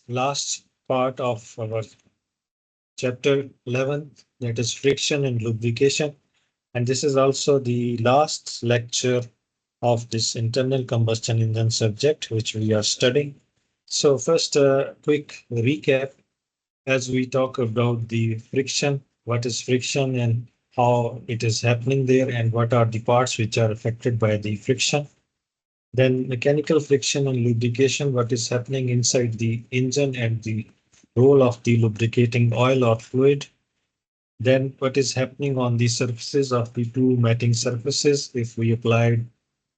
last part of our chapter 11, that is friction and lubrication. And this is also the last lecture of this internal combustion engine subject, which we are studying. So first, a quick recap as we talk about the friction, what is friction and how it is happening there, and what are the parts which are affected by the friction. Then mechanical friction and lubrication, what is happening inside the engine and the role of the lubricating oil or fluid. Then what is happening on the surfaces of the two matting surfaces if we applied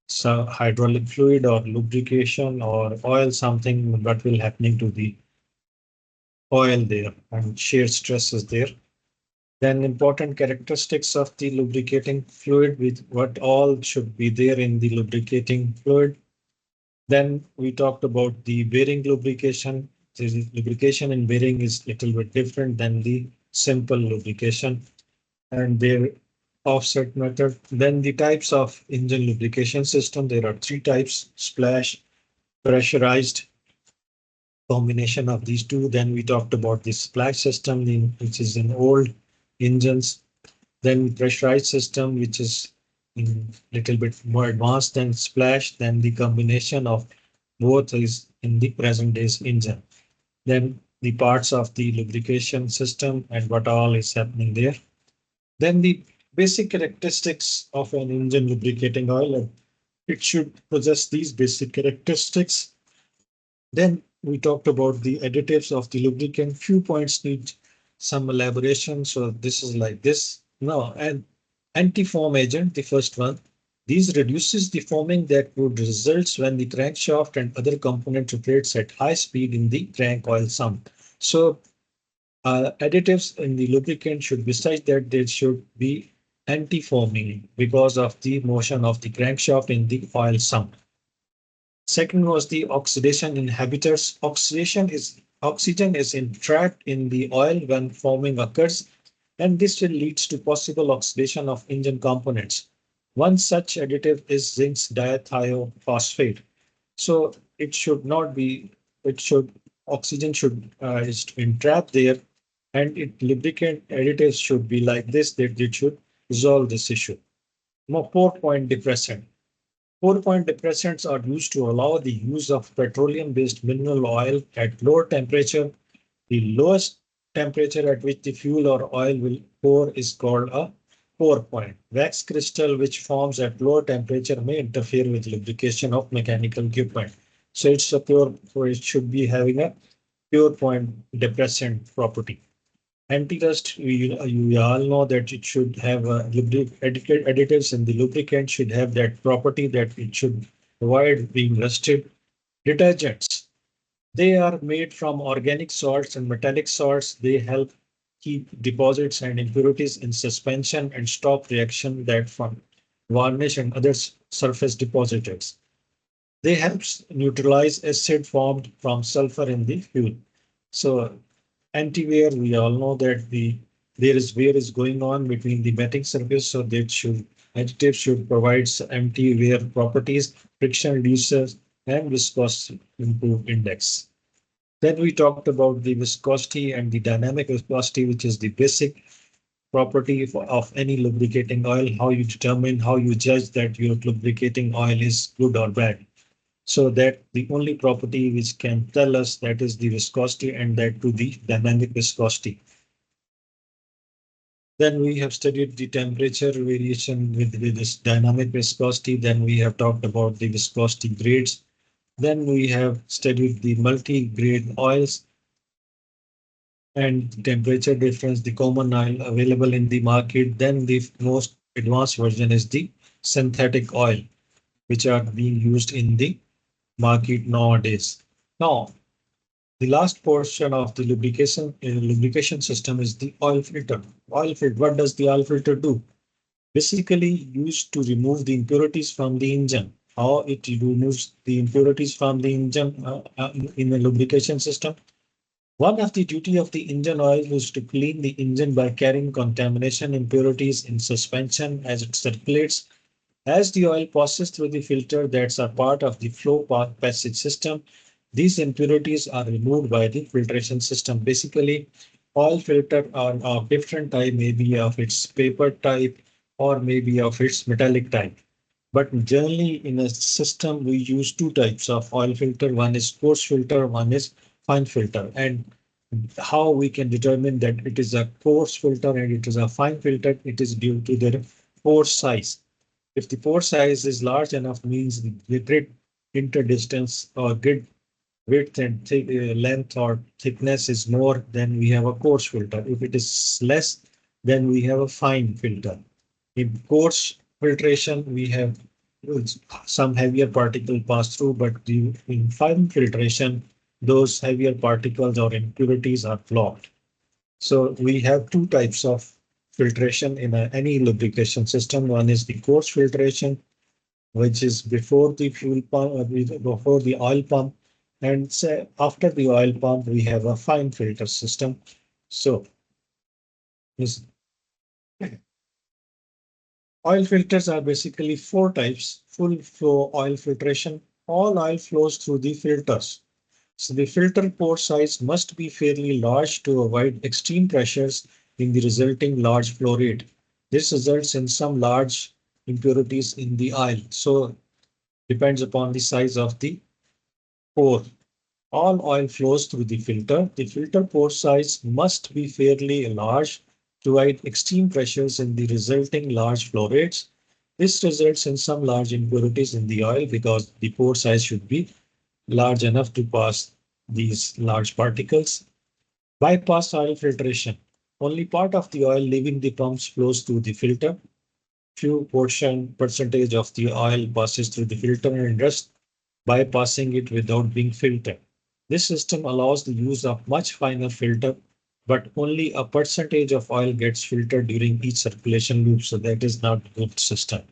some hydraulic fluid or lubrication or oil, something what will happening to the oil there and shear stress is there. Then important characteristics of the lubricating fluid with what all should be there in the lubricating fluid. Then we talked about the bearing lubrication. The lubrication in bearing is a little bit different than the simple lubrication and their offset method. Then the types of engine lubrication system. There are three types: splash, pressurized, combination of these two. Then we talked about the splash system, which is in old engines. Then pressurized system, which is in little bit more advanced than splash. Then the combination of both is in the present days engine. Then the parts of the lubrication system and what all is happening there. Then the basic characteristics of an engine lubricating oil. It should possess these basic characteristics. Then we talked about the additives of the lubricant. Few points need some elaboration. So this is like this. Now, an anti-foam agent, the first one. These reduces the foaming that would result when the crankshaft and other component rotates at high speed in the crank oil sump. So additives in the lubricant should, besides that, there should be anti-foaming because of the motion of the crankshaft in the oil sump. Second was the oxidation inhibitors. Oxygen is entrapped in the oil when foaming occurs, and this will leads to possible oxidation of engine components. One such additive is zinc diethiophosphate. So it should not be, it should, oxygen should is entrapped there, and it lubricant additives should be like this, that it should resolve this issue. More 4-point depressant. 4-point depressants are used to allow the use of petroleum-based mineral oil at lower temperature. The lowest temperature at which the fuel or oil will pour is called a pour point. Wax crystal, which forms at lower temperature, may interfere with lubrication of mechanical equipment. So it's a pure, it should be having a pure point depressant property. Anti-rust, you all know that it should have additives in the lubricant should have that property that it should avoid being rusted. Detergents, they are made from organic salts and metallic salts. They help keep deposits and impurities in suspension and stop reaction that from varnish and other surface depositors. They help neutralize acid formed from sulfur in the fuel. So anti-wear, we all know that there is wear is going on between the matting surface, so that should additive should provide anti-wear properties, friction reducers, and viscosity improve index. Then we talked about the viscosity and the dynamic viscosity, which is the basic property of any lubricating oil, how you determine, how you judge that your lubricating oil is good or bad. So that the only property which can tell us that is the viscosity, and that to the dynamic viscosity. Then we have studied the temperature variation with this dynamic viscosity. Then we have talked about the viscosity grades. Then we have studied the multi-grade oils and temperature difference, the common oil available in the market. Then the most advanced version is the synthetic oil, which are being used in the market nowadays. Now, the last portion of the lubrication system is the oil filter. Oil filter. What does the oil filter do? Basically used to remove the impurities from the engine. How it removes the impurities from the engine in the lubrication system? One of the duty of the engine oil is to clean the engine by carrying contamination impurities in suspension as it circulates. As the oil passes through the filter, that's a part of the flow path passage system. These impurities are removed by the filtration system. Basically, oil filter are of different type, maybe of its paper type or maybe of its metallic type. But generally in a system, we use two types of oil filter. One is coarse filter, one is fine filter. And how we can determine that it is a coarse filter and it is a fine filter, it is due to their pore size. If the pore size is large enough, means the grid interdistance or grid width and length or thickness is more, then we have a coarse filter. If it is less, then we have a fine filter. In coarse filtration, we have some heavier particle pass through, but in fine filtration, those heavier particles or impurities are blocked. So we have two types of filtration in any lubrication system. One is the coarse filtration, which is before the fuel pump, before the oil pump, and say after the oil pump, we have a fine filter system. So this oil filters are basically four types: full flow oil filtration. All oil flows through the filters. So the filter pore size must be fairly large to avoid extreme pressures in the resulting large flow rate. This results in some large impurities in the oil. So depends upon the size of the pore. All oil flows through the filter. The filter pore size must be fairly large to avoid extreme pressures in the resulting large flow rates. This results in some large impurities in the oil because the pore size should be large enough to pass these large particles. Bypass oil filtration. Only part of the oil leaving the pumps flows through the filter. Few percentage of the oil passes through the filter and rest bypassing it without being filtered. This system allows the use of much finer filter, but only a percentage of oil gets filtered during each circulation loop. So that is not a good system.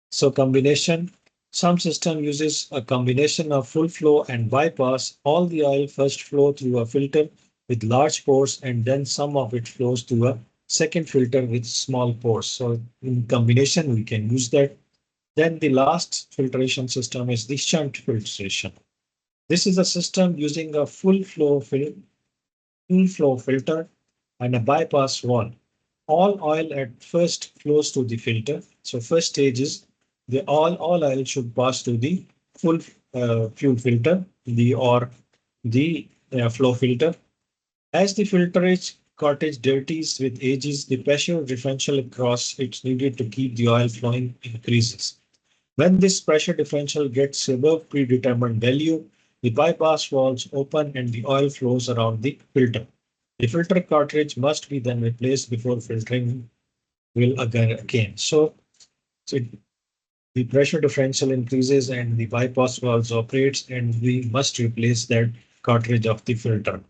So combination, some system uses a combination of full flow and bypass. All the oil first flow through a filter with large pores and then some of it flows through a second filter with small pores. So in combination, we can use that. Then the last filtration system is the shunt filtration. This is a system using a full flow filter and a bypass valve. All oil at first flows to the filter. So first stage is the all oil should pass to the full fuel filter, the flow filter. As the filterage cartridge dirties with ages, the pressure differential across it's needed to keep the oil flowing increases. When this pressure differential gets above predetermined value, the bypass valves open and the oil flows around the filter. The filter cartridge must be then replaced before filtering will again. So the pressure differential increases and the bypass valves operates and we must replace that cartridge of the filter.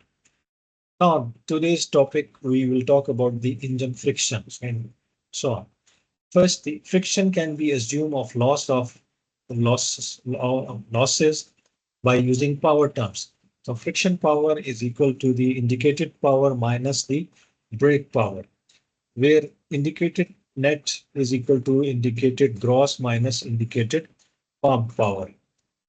Now, today's topic, we will talk about the engine friction and so on. First, the friction can be assumed of losses by using power terms. So friction power is equal to the indicated power minus the brake power, where indicated net is equal to indicated gross minus indicated pump power.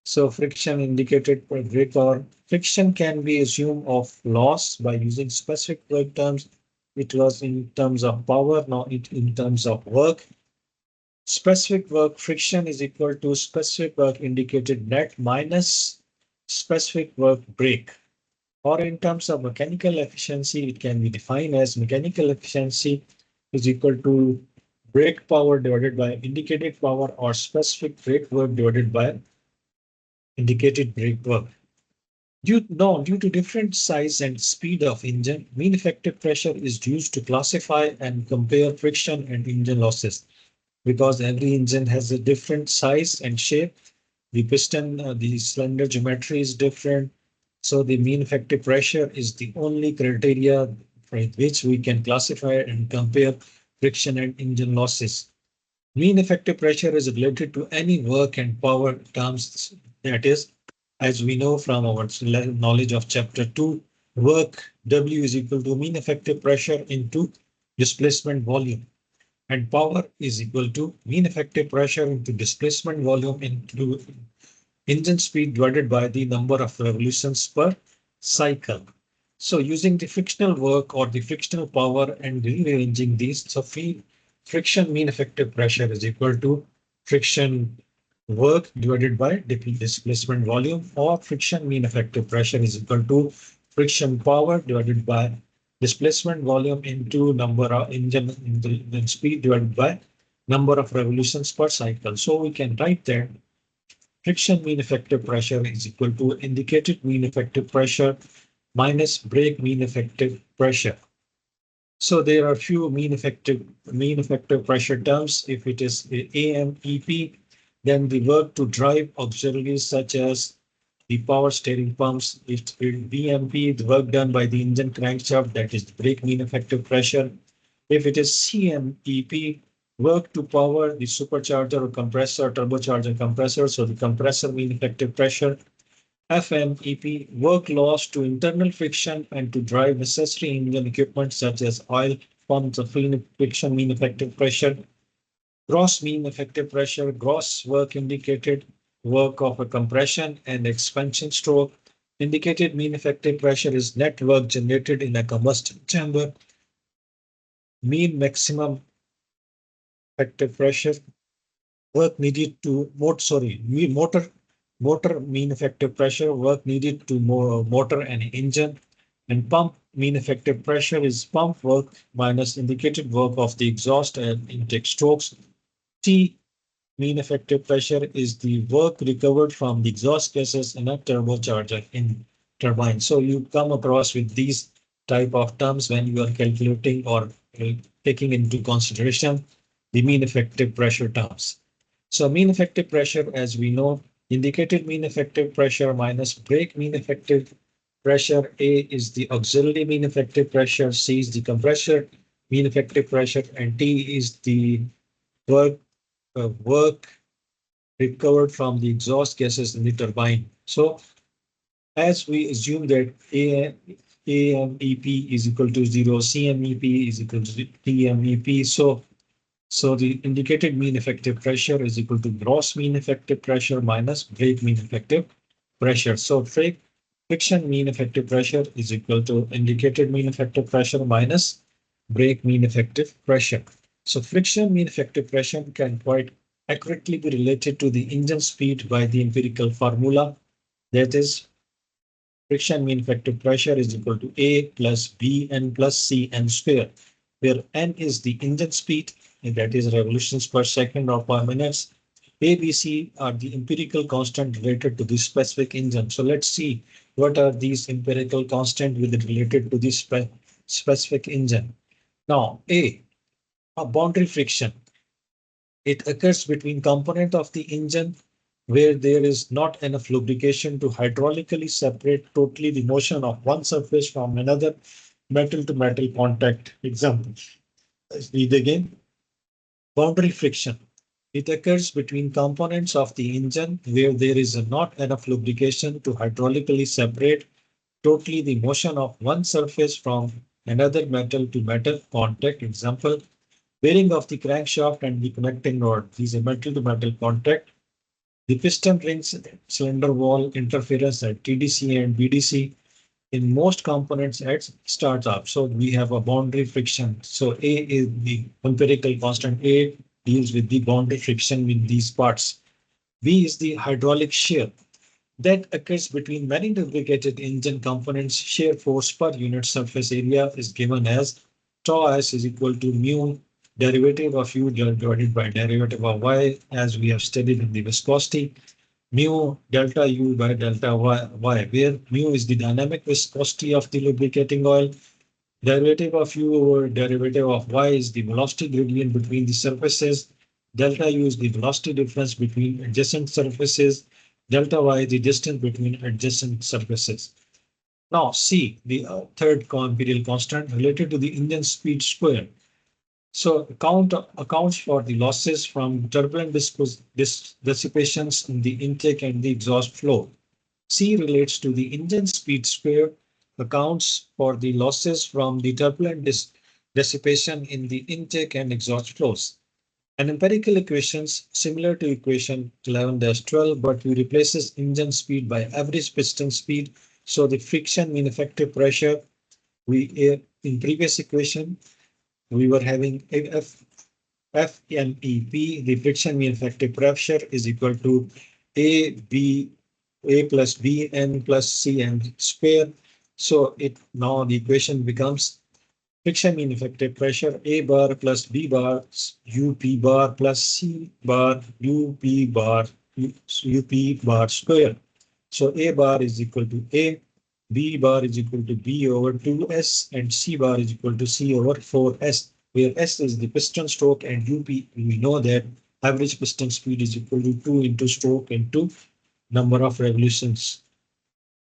So friction indicated by brake power. Friction can be assumed of loss by using specific work terms. It was in terms of power, now it in terms of work. Specific work friction is equal to specific work indicated net minus specific work brake. Or in terms of mechanical efficiency, it can be defined as mechanical efficiency is equal to brake power divided by indicated power or specific brake work divided by indicated brake work. Due to different size and speed of engine, mean effective pressure is used to classify and compare friction and engine losses. Because every engine has a different size and shape. The piston, the cylinder geometry is different. So the mean effective pressure is the only criteria for which we can classify and compare friction and engine losses. Mean effective pressure is related to any work and power terms. That is, as we know from our knowledge of chapter 2, work W is equal to mean effective pressure into displacement volume. And power is equal to mean effective pressure into displacement volume into engine speed divided by the number of revolutions per cycle. So using the frictional work or the frictional power and rearranging these, so friction mean effective pressure is equal to friction work divided by displacement volume, or friction mean effective pressure is equal to friction power divided by displacement volume into number of engine speed divided by number of revolutions per cycle. So we can write that friction mean effective pressure is equal to indicated mean effective pressure minus brake mean effective pressure. So there are few mean effective pressure terms. If it is AMEP, then the work to drive auxiliaries such as the power steering pumps. If BMP, the work done by the engine crankshaft, that is the brake mean effective pressure. If it is CMEP, work to power the supercharger or compressor, turbocharger compressor, so the compressor mean effective pressure. FMEP, work loss to internal friction and to drive necessary engine equipment such as oil pumps or friction mean effective pressure. Gross mean effective pressure, gross work indicated work of a compression and expansion stroke. Indicated mean effective pressure is net work generated in a combustion chamber. Mean maximum effective pressure, work needed to motor mean effective pressure, work needed to motor an engine, and pump mean effective pressure is pump work minus indicated work of the exhaust and intake strokes. T mean effective pressure is the work recovered from the exhaust gases in a turbocharger in turbine. So you come across with these type of terms when you are calculating or taking into consideration the mean effective pressure terms. So mean effective pressure, as we know, indicated mean effective pressure minus brake mean effective pressure. A is the auxiliary mean effective pressure, C is the compressor mean effective pressure, and T is the work work recovered from the exhaust gases in the turbine. So as we assume that AMEP is equal to 0, CMEP is equal to TMEP. So the indicated mean effective pressure is equal to gross mean effective pressure minus brake mean effective pressure. So friction mean effective pressure is equal to indicated mean effective pressure minus brake mean effective pressure. So friction mean effective pressure can quite accurately be related to the engine speed by the empirical formula. That is, friction mean effective pressure is equal to A plus B n plus C n square, where n is the engine speed, and that is revolutions per second or per minute. A, B, C are the empirical constant related to the specific engine. So let's see what are these empirical constant with related to the specific engine. Now, a boundary friction. It occurs between component of the engine where there is not enough lubrication to hydraulically separate totally the motion of one surface from another metal to metal contact. Example. Let's read again. Boundary friction. It occurs between components of the engine where there is not enough lubrication to hydraulically separate totally the motion of one surface from another metal to metal contact. Example, bearing of the crankshaft and the connecting rod. These are metal to metal contact. The piston rings cylinder wall interference at TDC and BDC in most components at startup. So we have a boundary friction. So A is the empirical constant. A deals with the boundary friction with these parts. V is the hydraulic shear that occurs between many lubricated engine components. Shear force per unit surface area is given as tau s is equal to mu derivative of u divided by derivative of y, as we have studied in the viscosity, mu delta u by delta y, where mu is the dynamic viscosity of the lubricating oil. Derivative of u over derivative of y is the velocity gradient between the surfaces. Delta u is the velocity difference between adjacent surfaces. Delta y is the distance between adjacent surfaces. Now C, the third imperial constant related to the engine speed square. So accounts for the losses from turbulent dissipations in the intake and the exhaust flow. C relates to the engine speed square, accounts for the losses from the turbulent dissipation in the intake and exhaust flows. An empirical equations similar to equation 11-12, but we replaces engine speed by average piston speed. So the friction mean effective pressure, in previous equation we were having FMEP, the friction mean effective pressure is equal to A plus B N plus C N square. So it now the equation becomes friction mean effective pressure A bar plus B bar UP bar plus C bar UP bar UP bar square. So A bar is equal to A, B bar is equal to B over 2S, and C bar is equal to C over 4S, where S is the piston stroke and UP, we know that average piston speed is equal to 2 into stroke into number of revolutions.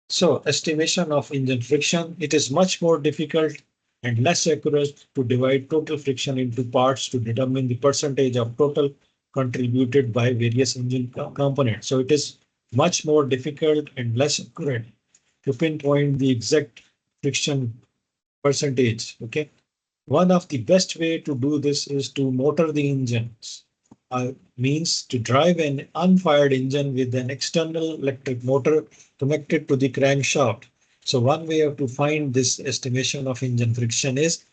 So estimation of engine friction, it is much more difficult and less accurate to divide total friction into parts to determine the percentage of total contributed by various engine components. So it is much more difficult and less accurate to pinpoint the exact friction percentage. Okay. One of the best way to do this is to motor the engines. Means to drive an unfired engine with an external electric motor connected to the crankshaft. So one way to find this estimation of engine friction is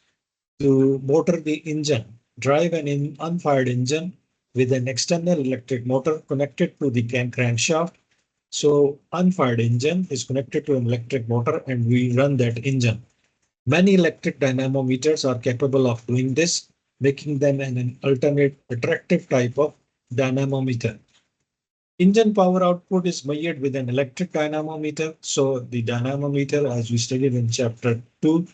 to motor the engine, drive an unfired engine with an external electric motor connected to the crankshaft. So unfired engine is connected to an electric motor and we run that engine. Many electric dynamometers are capable of doing this, making them an alternate attractive type of dynamometer. Engine power output is measured with an electric dynamometer. So the dynamometer, as we studied in chapter 2,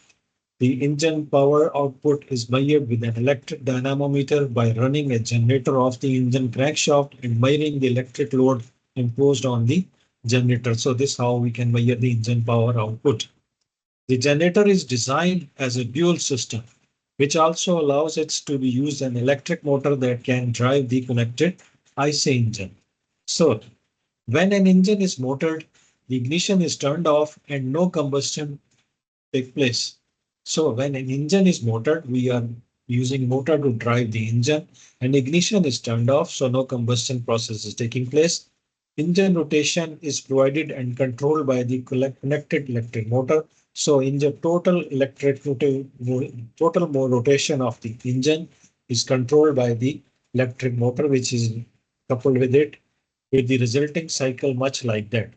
the engine power output is measured with an electric dynamometer by running a generator off the engine crankshaft and measuring the electric load imposed on the generator. So this is how we can measure the engine power output. The generator is designed as a dual system, which also allows it to be used an electric motor that can drive the connected IC engine. So when an engine is motored, the ignition is turned off and no combustion takes place. So when an engine is motored, we are using motor to drive the engine and ignition is turned off, so no combustion process is taking place. Engine rotation is provided and controlled by the connected electric motor. So in the total rotation of the engine is controlled by the electric motor, which is coupled with it, with the resulting cycle much like that.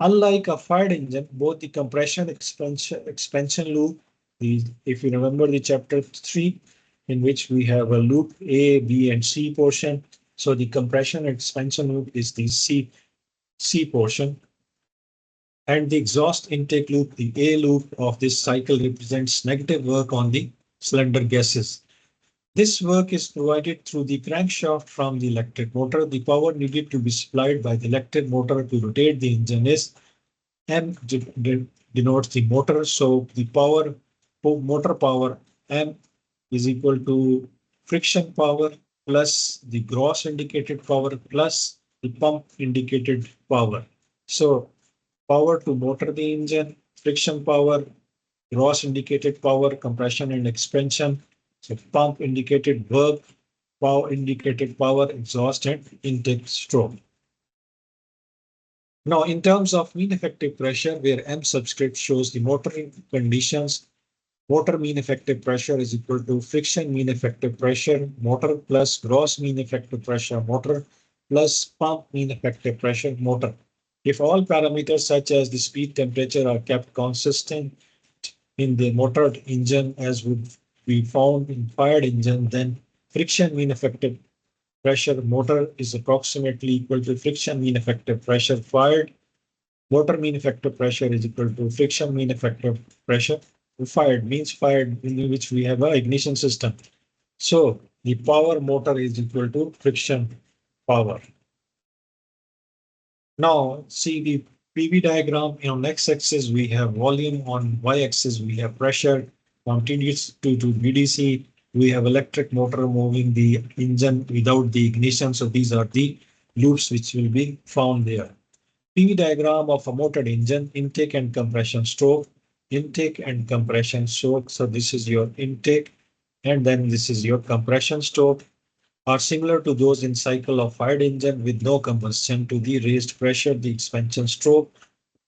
Unlike a fired engine, both the compression expansion loop, if you remember the chapter 3, in which we have a loop A, B, and C portion. So the compression expansion loop is the C portion. And the exhaust intake loop, the A loop of this cycle, represents negative work on the cylinder gases. This work is provided through the crankshaft from the electric motor. The power needed to be supplied by the electric motor to rotate the engine is M denotes the motor. So the motor power M is equal to friction power plus the gross indicated power plus the pump indicated power. So power to motor the engine, friction power, gross indicated power, compression and expansion. So pump indicated work, power indicated power, exhaust and intake stroke. Now, in terms of mean effective pressure, where M subscript shows the motoring conditions, motor mean effective pressure is equal to friction mean effective pressure, motor plus gross mean effective pressure, motor plus pump mean effective pressure, motor. If all parameters such as the speed, temperature are kept consistent in the motored engine as would be found in fired engine, then friction mean effective pressure motor is approximately equal to friction mean effective pressure fired. Motor mean effective pressure is equal to friction mean effective pressure fired, means fired in which we have a ignition system. So the power motor is equal to friction power. Now see the PV diagram. On x-axis we have volume, on y-axis we have pressure. Continues to VDC, we have electric motor moving the engine without the ignition. So these are the loops which will be found there. PV diagram of a motored engine, intake and compression stroke, intake and compression stroke. So this is your intake and then this is your compression stroke. are similar to those in cycle of fired engine with no combustion. To the raised pressure, the expansion stroke,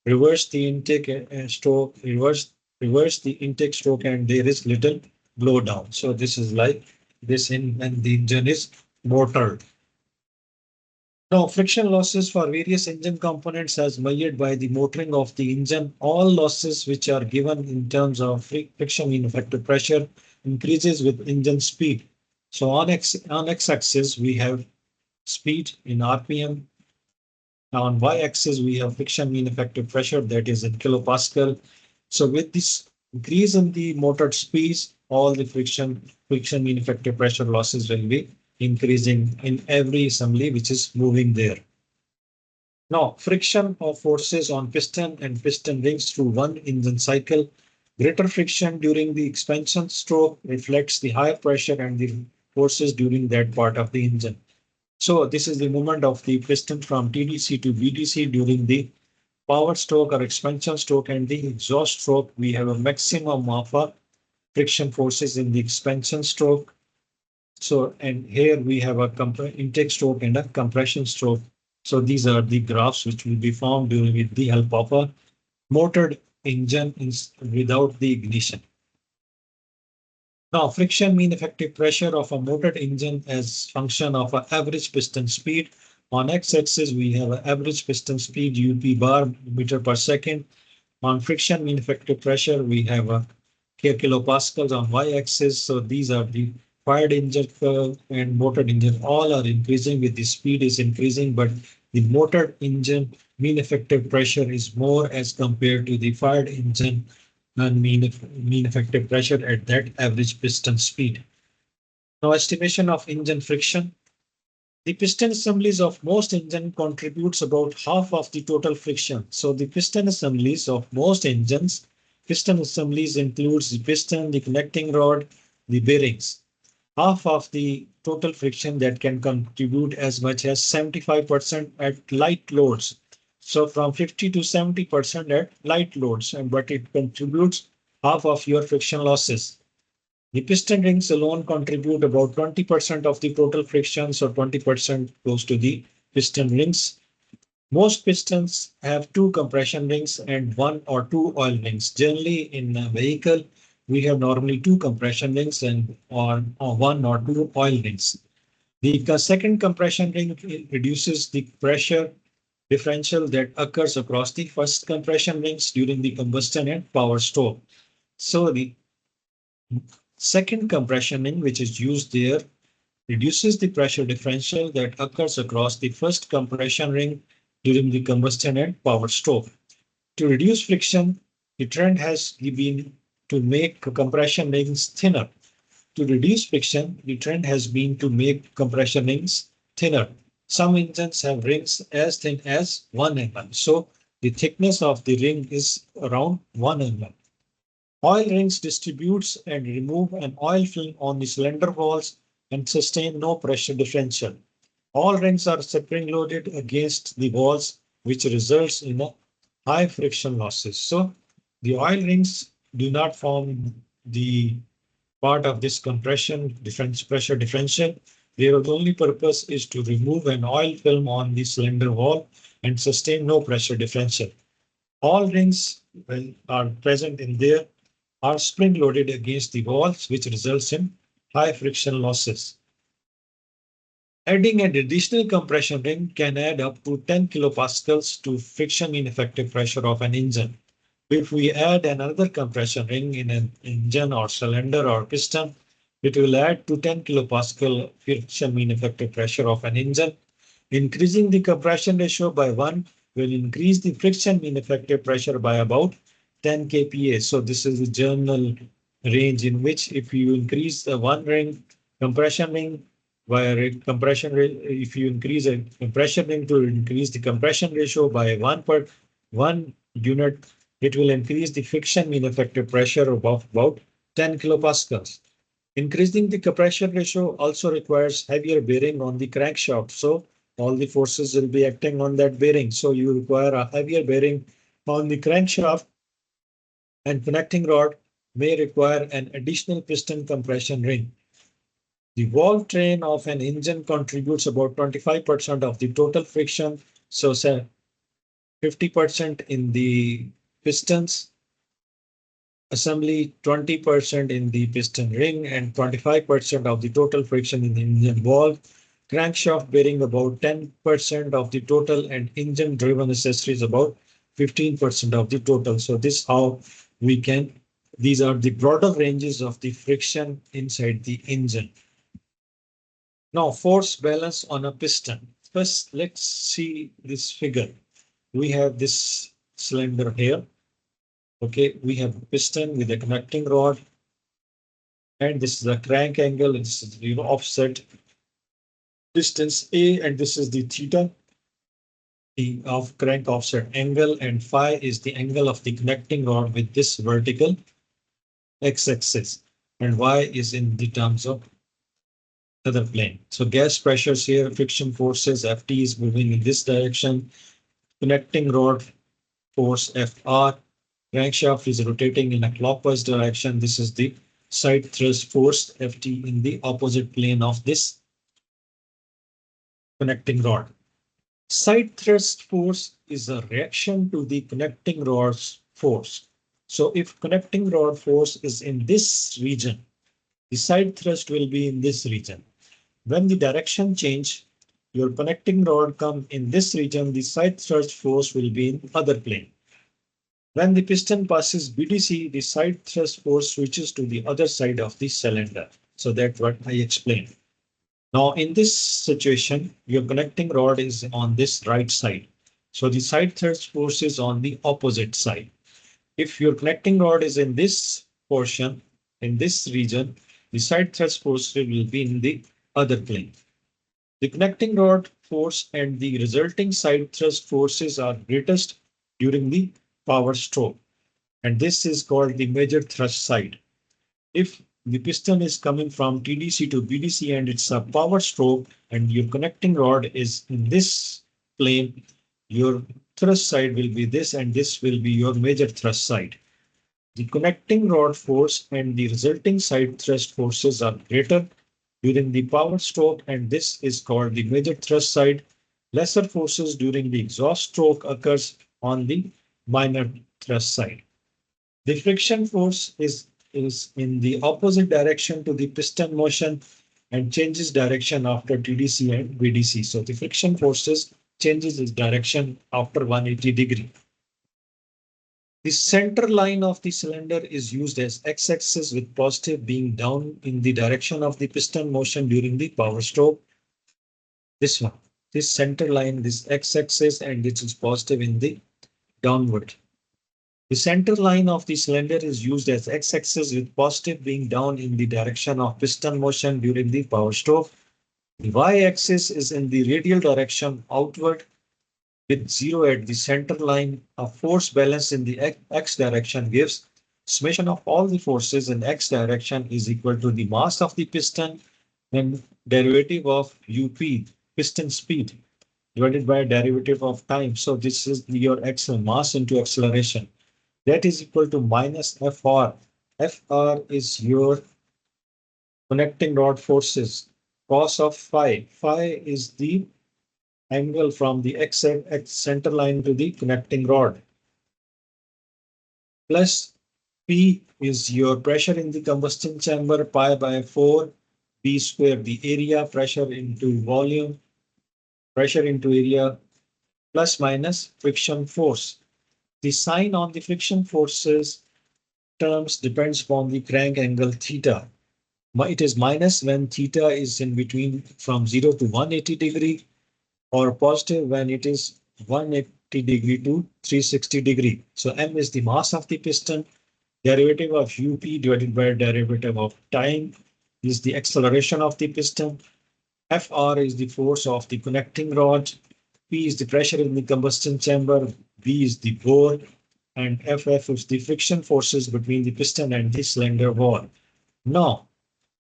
reverse the intake stroke, reverse the intake stroke, and there is little blow down. So this is like this in when the engine is motored. Now, friction losses for various engine components as measured by the motoring of the engine, all losses which are given in terms of friction mean effective pressure increases with engine speed. So on x-axis, we have speed in RPM. On y-axis, we have friction mean effective pressure, that is in kilopascal. So with this increase in the motor speeds, all the friction mean effective pressure losses will be increasing in every assembly which is moving there. Now, friction of forces on piston and piston rings through one engine cycle. Greater friction during the expansion stroke reflects the higher pressure and the forces during that part of the engine. So this is the movement of the piston from TDC to BDC during the power stroke or expansion stroke, and the exhaust stroke. We have a maximum of friction forces in the expansion stroke. So, and here we have a intake stroke and a compression stroke. So these are the graphs which will be found during with the help of a motored engine without the ignition. Now, friction mean effective pressure of a motored engine as function of an average piston speed. On x-axis, we have an average piston speed UP bar meter per second. On friction mean effective pressure, we have a kilopascals on y-axis. So these are the fired engine curve and motored engine. All are increasing with the speed is increasing, but the motored engine mean effective pressure is more as compared to the fired engine and mean effective pressure at that average piston speed. Now, estimation of engine friction. The piston assemblies of most engines contributes about half of the total friction. So the piston assemblies of most engines, piston assemblies includes the piston, the connecting rod, the bearings. Half of the total friction that can contribute as much as 75% at light loads. So from 50 to 70% at light loads, but it contributes half of your friction losses. The piston rings alone contribute about 20% of the total friction, so 20% goes to the piston rings. Most pistons have two compression rings and one or two oil rings. Generally, in a vehicle, we have normally two compression rings and or one or two oil rings. The second compression ring reduces the pressure differential that occurs across the first compression rings during the combustion and power stroke. So the second compression ring, which is used there, reduces the pressure differential that occurs across the first compression ring during the combustion and power stroke. To reduce friction, the trend has been to make compression rings thinner. To reduce friction, the trend has been to make compression rings thinner. Some engines have rings as thin as 1 mm. So the thickness of the ring is around 1 mm. Oil rings distributes and remove an oil film on the cylinder walls and sustain no pressure differential. All rings are spring loaded against the walls, which results in a high friction losses. So the oil rings do not form the part of this compression pressure differential. Their only purpose is to remove an oil film on the cylinder wall and sustain no pressure differential. All rings are present in there are spring loaded against the walls, which results in high friction losses. Adding an additional compression ring can add up to 10 kilopascals to friction mean effective pressure of an engine. If we add another compression ring in an engine or cylinder or piston, it will add to 10 kilopascal friction mean effective pressure of an engine. Increasing the compression ratio by 1 will increase the friction mean effective pressure by about 10 kPa. So this is the general range in which if you increase the one ring compression ring by a compression rate, if you increase a compression ring to increase the compression ratio by 1 unit, it will increase the friction mean effective pressure of about 10 kilopascals. Increasing the compression ratio also requires heavier bearing on the crankshaft. So all the forces will be acting on that bearing. So you require a heavier bearing on the crankshaft, and connecting rod may require an additional piston compression ring. The valve train of an engine contributes about 25% of the total friction. So say 50% in the pistons assembly, 20% in the piston ring, and 25% of the total friction in the engine valve. Crankshaft bearing about 10% of the total, and engine driven accessories about 15% of the total. So this how we can, these are the broader ranges of the friction inside the engine. Now force balance on a piston. First, let's see this figure. We have this cylinder here. Okay, we have a piston with a connecting rod, and this is the crank angle. This is the offset distance A, and this is the theta, the of crank offset angle, and phi is the angle of the connecting rod with this vertical x-axis, and y is in the terms of other plane. So gas pressures here, friction forces, Ft is moving in this direction, connecting rod force Fr, crankshaft is rotating in a clockwise direction. This is the side thrust force Ft in the opposite plane of this connecting rod. Side thrust force is a reaction to the connecting rod's force. So if connecting rod force is in this region, the side thrust will be in this region. When the direction change, your connecting rod come in this region, the side thrust force will be in other plane. When the piston passes BDC, the side thrust force switches to the other side of the cylinder. So that's what I explained. Now in this situation, your connecting rod is on this right side. So the side thrust force is on the opposite side. If your connecting rod is in this portion, in this region, the side thrust force will be in the other plane. The connecting rod force and the resulting side thrust forces are greatest during the power stroke, and this is called the major thrust side. If the piston is coming from TDC to BDC and it's a power stroke and your connecting rod is in this plane, your thrust side will be this and this will be your major thrust side. The connecting rod force and the resulting side thrust forces are greater during the power stroke, and this is called the major thrust side. Lesser forces during the exhaust stroke occurs on the minor thrust side. The friction force is in the opposite direction to the piston motion and changes direction after TDC and BDC. So the friction forces changes its direction after 180 degree. The center line of the cylinder is used as x-axis with positive being down in the direction of the piston motion during the power stroke. This one, this center line, this x-axis, and it is positive in the downward. The center line of the cylinder is used as x-axis with positive being down in the direction of piston motion during the power stroke. The y-axis is in the radial direction outward with 0 at the center line. A force balance in the x direction gives summation of all the forces in x direction is equal to the mass of the piston and derivative of UP, piston speed, divided by derivative of time. So this is your mass into acceleration. That is equal to minus Fr. Fr is your connecting rod forces. Cos of phi. Phi is the angle from the x center line to the connecting rod. Plus P is your pressure in the combustion chamber, pi by 4, B square, the area, pressure into volume, pressure into area, plus minus friction force. The sign on the friction forces terms depends upon the crank angle theta. It is minus when theta is in between from 0 to 180 degree, or positive when it is 180 degree to 360 degree. So M is the mass of the piston. Derivative of UP divided by derivative of time is the acceleration of the piston. Fr is the force of the connecting rod. P is the pressure in the combustion chamber. B is the bore. And FF is the friction forces between the piston and the cylinder wall. Now,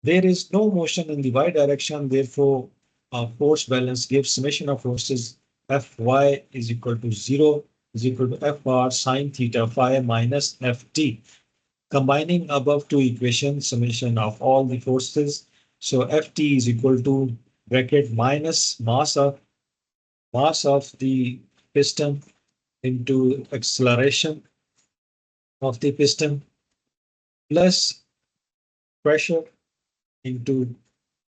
there is no motion in the y direction, therefore, a force balance gives summation of forces Fy is equal to 0 is equal to Fr sine theta phi minus Ft. Combining above two equations, summation of all the forces So Ft is equal to bracket minus mass of the piston into acceleration of the piston plus pressure into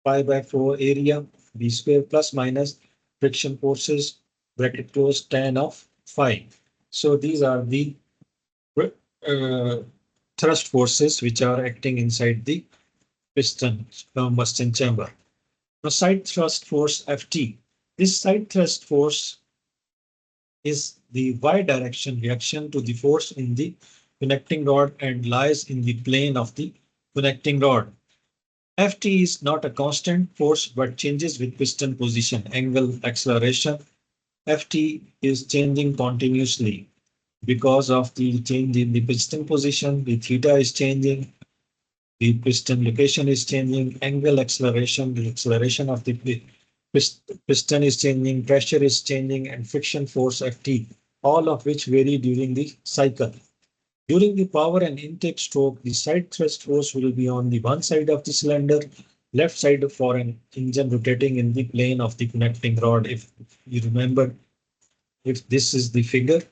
pi by 4 area v square plus minus friction forces bracket close tan of phi. So these are the uh, thrust forces which are acting inside the piston combustion chamber. Now side thrust force Ft. This side thrust force is the y direction reaction to the force in the connecting rod and lies in the plane of the connecting rod. Ft is not a constant force but changes with piston position, angle, acceleration. Ft is changing continuously because of the change in the piston position. The theta is changing, the piston location is changing, angle acceleration, the acceleration of the piston is changing, pressure is changing, and friction force Ft, all of which vary during the cycle. During the power and intake stroke, the side thrust force will be on the one side of the cylinder, left side for an engine rotating in the plane of the connecting rod. If you remember, if this is the figure,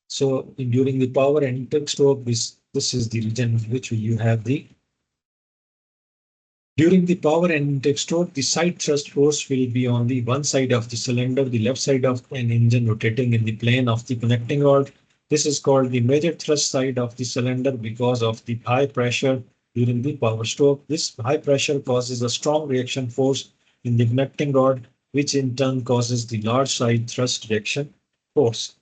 so during the power and intake stroke, this is the region in which you have the during the power and intake stroke, the side thrust force will be on the one side of the cylinder, the left side of an engine rotating in the plane of the connecting rod. This is called the major thrust side of the cylinder because of the high pressure during the power stroke. This high pressure causes a strong reaction force in the connecting rod, which in turn causes the large side thrust reaction force.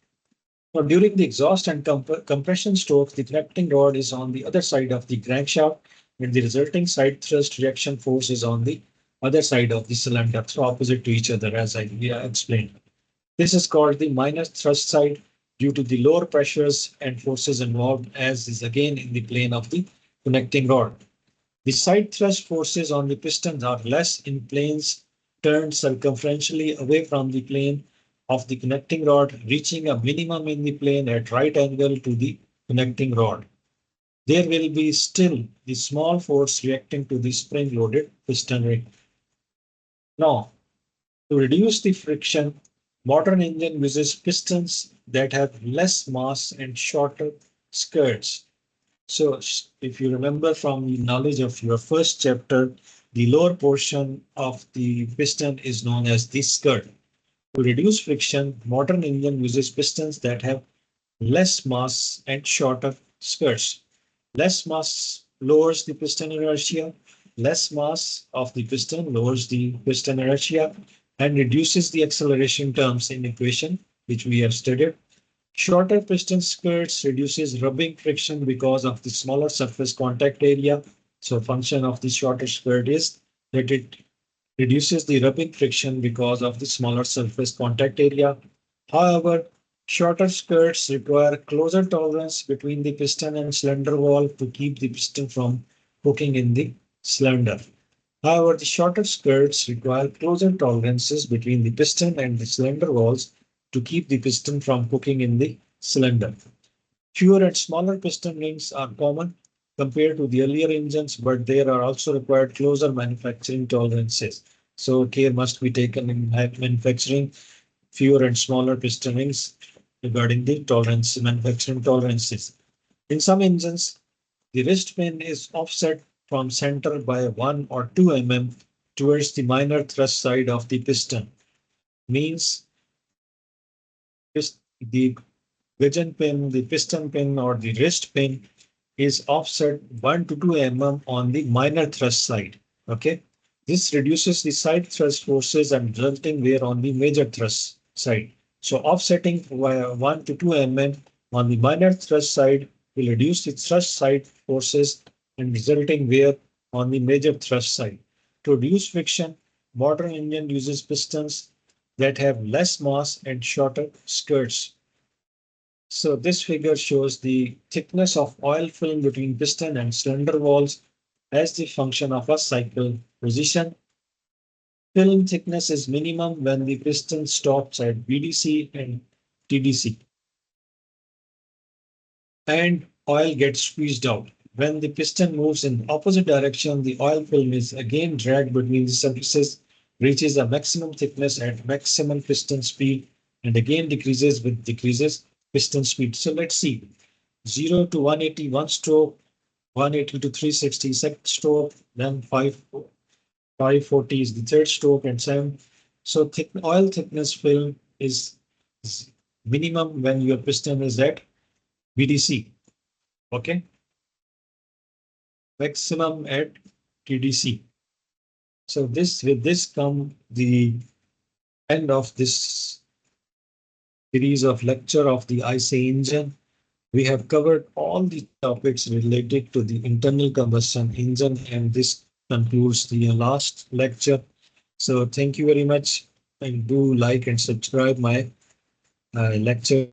Now, during the exhaust and compression stroke, the connecting rod is on the other side of the crankshaft, and the resulting side thrust reaction force is on the other side of the cylinder, so opposite to each other, as I explained. This is called the minus thrust side due to the lower pressures and forces involved, as is again in the plane of the connecting rod. The side thrust forces on the pistons are less in planes turned circumferentially away from the plane of the connecting rod, reaching a minimum in the plane at right angle to the connecting rod. There will be still the small force reacting to the spring-loaded piston ring. Now, to reduce the friction, modern engine uses pistons that have less mass and shorter skirts. So if you remember from the knowledge of your first chapter, the lower portion of the piston is known as the skirt. To reduce friction, modern engine uses pistons that have less mass and shorter skirts. Less mass lowers the piston inertia. Less mass of the piston lowers the piston inertia and reduces the acceleration terms in equation, which we have studied. Shorter piston skirts reduces rubbing friction because of the smaller surface contact area. So function of the shorter skirt is that it reduces the rubbing friction because of the smaller surface contact area. However, shorter skirts require closer tolerance between the piston and cylinder wall to keep the piston from hooking in the cylinder. However, the shorter skirts require closer tolerances between the piston and the cylinder walls to keep the piston from hooking in the cylinder. Fewer and smaller piston rings are common compared to the earlier engines, but there are also required closer manufacturing tolerances. So care must be taken in manufacturing fewer and smaller piston rings regarding the tolerance manufacturing tolerances. In some engines, the wrist pin is offset from center by 1 or 2 mm towards the minor thrust side of the piston. Means the gudgeon pin, the piston pin, or the wrist pin is offset 1 to 2 mm on the minor thrust side. Okay. This reduces the side thrust forces and resulting wear on the major thrust side. So offsetting 1 to 2 mm on the minor thrust side will reduce the thrust side forces and resulting wear on the major thrust side. To reduce friction, modern engine uses pistons that have less mass and shorter skirts. So this figure shows the thickness of oil film between piston and cylinder walls as the function of a cycle position. Film thickness is minimum when the piston stops at VDC and TDC and oil gets squeezed out. when the piston moves in opposite direction, the oil film is again dragged between the surfaces, reaches a maximum thickness at maximum piston speed, and again decreases with decreases piston speed. So let's see. 0 to 180, one stroke, 180 to 360, second stroke, then 540 is the third stroke, and 7. So oil thickness film is minimum when your piston is at VDC. Okay. Maximum at TDC. So with this come the end of this series of lecture of the IC engine. We have covered all the topics related to the internal combustion engine, and this concludes the last lecture. So thank you very much, and do like and subscribe my lecture.